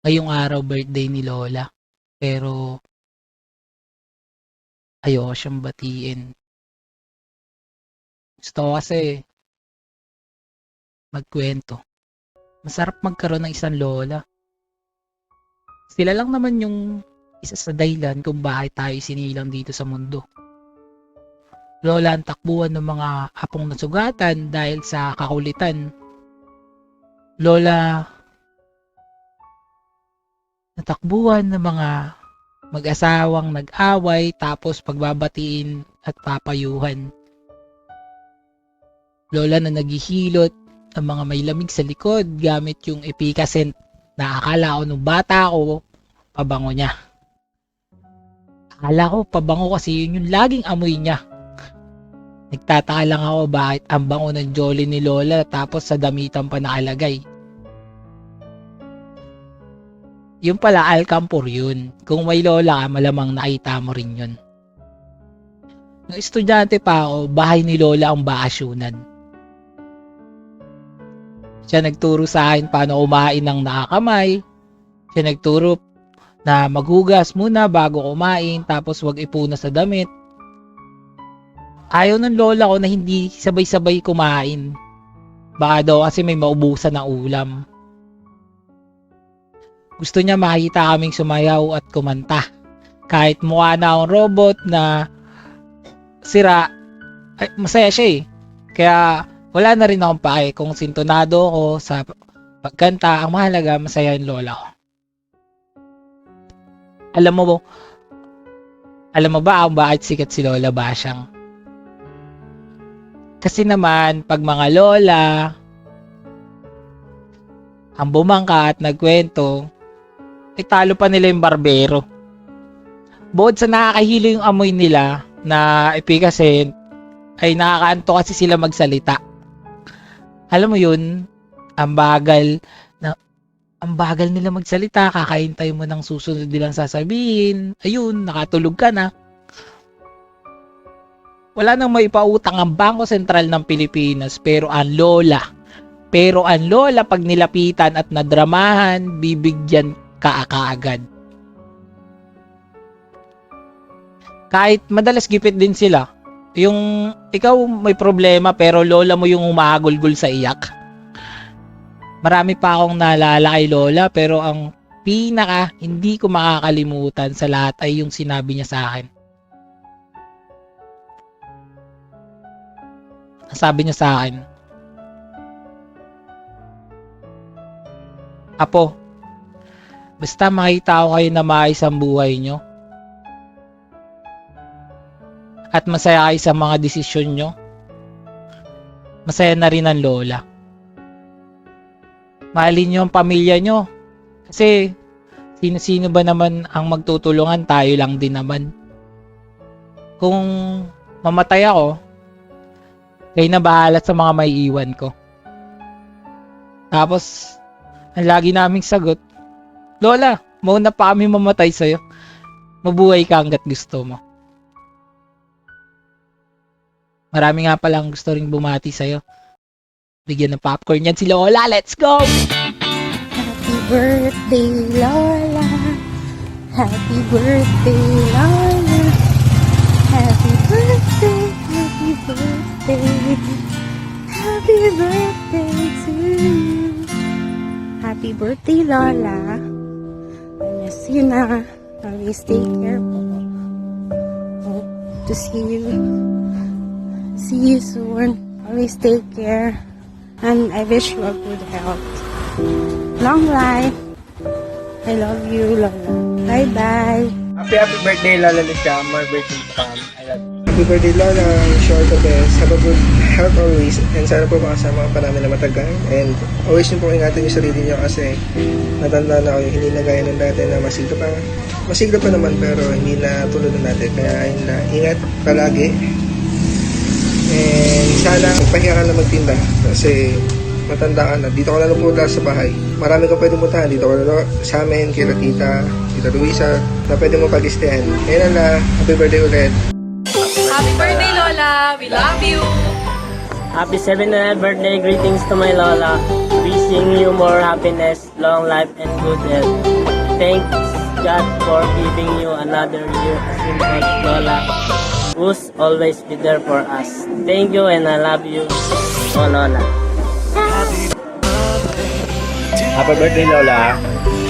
ngayong araw birthday ni Lola. Pero ayoko siyang batiin. Gusto ko kasi magkwento. Masarap magkaroon ng isang lola. Sila lang naman yung isa sa dahilan kung bakit tayo sinilang dito sa mundo. Lola ang takbuhan ng mga apong nasugatan dahil sa kakulitan. Lola natakbuhan ng mga mag-asawang nag-away tapos pagbabatiin at papayuhan. Lola na naghihilot ng mga may lamig sa likod gamit yung Epicacent na akala ko nung bata ako, pabango niya. Akala ko pabango kasi yun yung laging amoy niya. Nagtataka lang ako bakit ang bango ng Jolly ni Lola tapos sa damitan pa nakalagay. Yung pala Alcampur yun. Kung may Lola ka, malamang nakita mo rin yun. Nung estudyante pa ako, bahay ni Lola ang bakasyunan. Siya nagturo sa akin paano kumain ng nakakamay. Siya nagturo na maghugas muna bago kumain tapos wag ipuna sa damit. Ayaw ng lola ko na hindi sabay-sabay kumain. Baka daw kasi may maubusan ng ulam. Gusto niya makita kaming sumayaw at kumanta. Kahit mukha na akong robot na sira, ay, masaya siya eh. Kaya wala na rin akong pake kung sintonado ako sa pagkanta. Ang mahalaga, masaya yung lola ko. Alam mo ba kung bakit sikat si Lola Basyang? Kasi naman, pag mga lola ang bumangka at nagkwento, ay talo pa nila yung barbero. Bukod sa nakakahilo yung amoy nila na Epicacent, ay nakakaanto kasi sila magsalita. Alam mo yun, ang bagal nila magsalita, kakahintay mo ng susunod nilang sasabihin. Ayun, nakatulog ka na. Wala nang maipautang ang Bangko Sentral ng Pilipinas, pero ang lola pag nilapitan at nadramahan, bibigyan ka kaagad. Kahit madalas gipit din sila. Yung ikaw may problema pero lola mo yung umagulgul sa iyak. Marami pa akong naalala kay lola pero ang pinaka hindi ko makakalimutan sa lahat ay yung sinabi niya sa akin. Sabi niya sa akin, Apo, basta makita ko kayo na maayos ang buhay nyo at masaya kayo sa mga desisyon nyo, masaya na rin ang lola. Mahalin nyo ang pamilya nyo. Kasi sino-sino ba naman ang magtutulungan? Tayo lang din naman. Kung mamatay ako, kayo na bahala sa mga may iwan ko. Tapos, ang lagi naming sagot, Lola, mauna pa kami mamatay sa'yo. Mabuhay ka hanggat gusto mo. Marami nga palang gusto ring bumati sa'yo. Bigyan ng popcorn yan si Lola. Let's go! Happy birthday, Lola. Happy birthday, Lola. Happy birthday, happy birthday. Happy birthday to you. Happy birthday, Lola. I miss you na. Always take care po. Hope to see you soon. Always take care. And I wish you a good health. Long life. I love you, Lola. Bye-bye. Happy birthday, Lola Lucia. More birthday to come. I love you. Happy birthday, Lola. Wish you all the best. Have a good health always. And sana po makasama pa namin na matagal. And always nyo po ingatan yung sarili nyo kasi natanda na kayo. Hindi na gaya ng dati na masigla pa. Masigla pa naman pero hindi na tulad ng dati. Kaya ayun na, ingat palagi. And sana magpahinga ka na magtinda kasi matanda ka na. Dito ka na lupuda sa bahay. Marami ka pwede mutahan. Dito ka na sa amin, kila Tita Luisa, na pwede mo pag-istayan. Kaya na, happy birthday ulit. Happy birthday, Lola! We love you! Happy 7th birthday greetings to my Lola. Wish Wishing you more happiness, long life, and good health. Thanks God for giving you another year as simple Lola, who's always be there for us. Thank you and I love you, oh Lola. Happy birthday, Lola.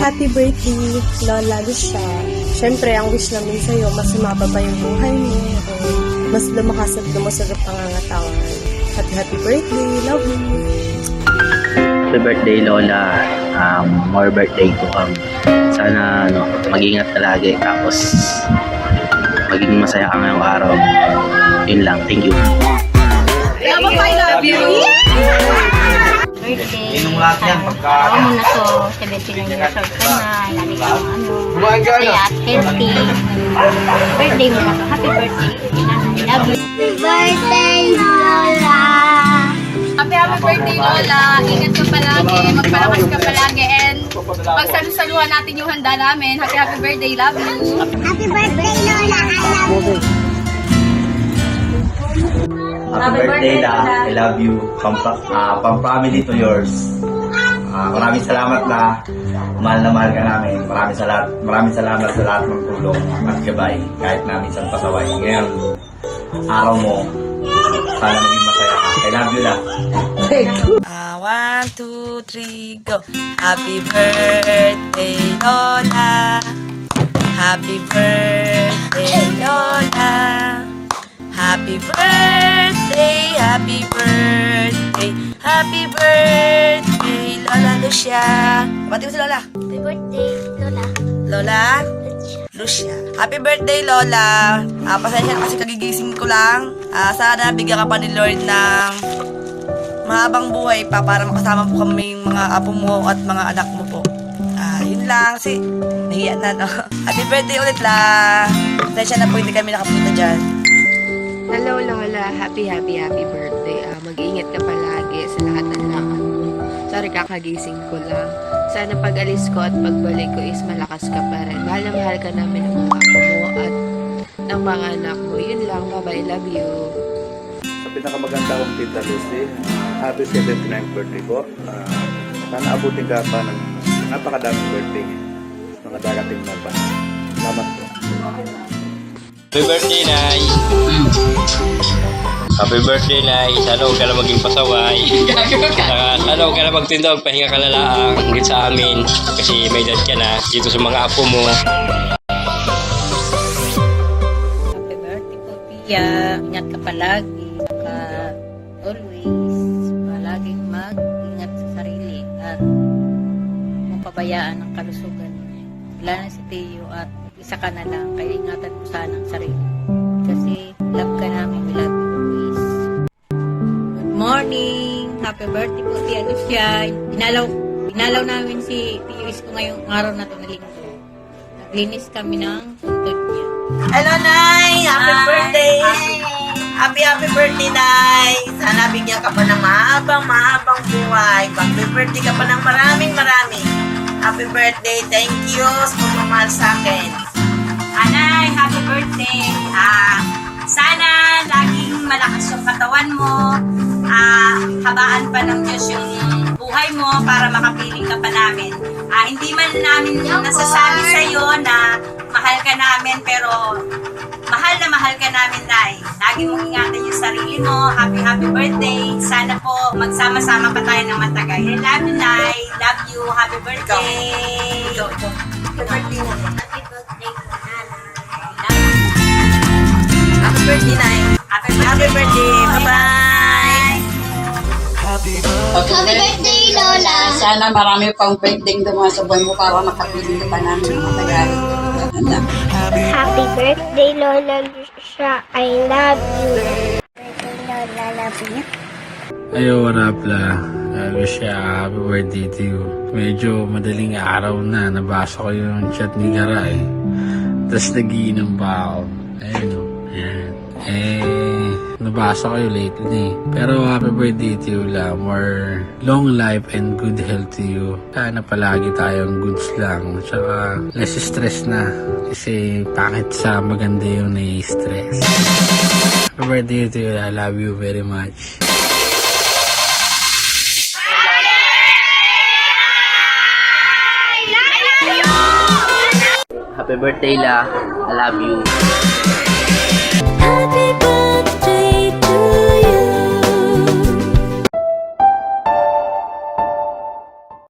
Happy birthday, Lola Lucia. Siyempre, ang wish namin sa'yo, mas sumaba pa yung buhay mo. Mas lumakas at lumusog ang pangangatawan. Happy birthday, love you. Happy birthday, Lola. More birthday to come. Sana mag-ingat ka lagi. Tapos maging masaya ka ngayong araw. Yun lang. Thank you. I love you. Birthday. Ako muna to, 79 years old ka na, lagi kang masaya at healthy. Birthday mo na to. Happy birthday. I love you. Happy birthday, Lola. Happy birthday, Lola. Ingat ka palagi, magpalakas ka palagi, and pagsalusaluhan natin yung handa namin. Happy birthday, love you. Happy birthday, Lola. I love you. Happy birthday, La. I love you. From family to yours. Maraming salamat, La. Mahal na mahal ka namin. Maraming salamat sa lahat ng tulong at gabay kahit na minsan pasaway. Ngayon, araw mo, sana maging masaya ka. I love you, La. 1, 2, 3, go. Happy birthday, Lola. Happy birthday, Lola. Happy birthday, happy birthday, happy birthday, Lola Lucia. Pati mo si Lola. Happy birthday, Lola. Lola? Lucia. Happy birthday, Lola. Pasensya na kasi kagigising ko lang. Sana bigyan ka pa ni Lord ng mahabang buhay pa para makasama po kami yung mga apo mo at mga anak mo po. Yun lang. Kasi nahiya na, no? Happy birthday ulit, La. Pasensya na po hindi kami nakapunta dyan. Hello, Lola. Happy birthday. Mag-iingat ka palagi sa lahat ng lakad mo. Sorry, kakagising ko lang. Sana pag-alis ko at pagbalik ko is malakas ka pa rin. Mahal na mahal ka namin ng mga apo mo at ng mga anak mo. Yun lang. Bye-bye. Love you. Sa pinakamaganda kong Tita Lucy, happy 79th birthday po. Sana abutin ka pa ng napakadaming birthday niya. Mga darating na pa. Salamat po. Happy birthday, Nay. Happy birthday, Nay. Sana huwag ka na maging pasaway. Sana huwag ka na magtindog. Pahinga ka na lang. Hanggang sa amin. Kasi may edad ka na. Dito sa mga apo mo. Happy birthday po, Pia. Ingat ka palagi. Always. Palaging mag-ingat sa sarili. At mapabayaan ang kalusugan. Wala na si Teo at isa ka na lang, kaya ingatan mo sana ang sarili. Kasi love ka namin, we love you always. Good morning! Happy birthday po, Tia Lucia. Dinalaw namin si Tio ko ngayong araw na ito na linggo. Naglinis kami ng puntod niya. Hello, Nay! Happy birthday! Happy birthday, Nay! Sana bigyan ka pa ng mahabang buhay. Happy birthday ka pa ng maraming. Happy birthday! Thank you sa pagmamahal sa akin. Anay, happy birthday! Sana laging malakas yung katawan mo. Habaan pa ng Diyos yung buhay mo para makapiling ka pa namin. Hindi man namin nasasabi sa'yo na mahal ka namin, pero mahal ka namin, Nay. Lagi mong ingatan yung sarili mo. Happy birthday. Sana po magsama-sama pa tayo ng matagal. I love you, Nay. Love you. Happy birthday. Happy birthday, Happy birthday, Nay! Happy birthday! Bye-bye! Happy birthday, Lola! Sana marami pang birthday dumaan sa buhay mo para makapiling ka pa namin ng matagal. Happy birthday, Lola Lucia. I love you. Birthday, Lola. Love you. Ayo, what up, La? Lucia, happy birthday to you. Medyo madaling araw na. Nabasa ko yung chat ni Garay. Tapos nagiinom pa ako. Ayun, o. Yan. Nabasa ko yung lately. Pero happy birthday to you, La. More long life and good health to you. Sana palagi tayong goods lang. Tsaka less stress na. Kasi pangit sa maganda yung nai-stress. Happy birthday to you, La. I love you very much. Happy birthday, La. I love you. Happy birthday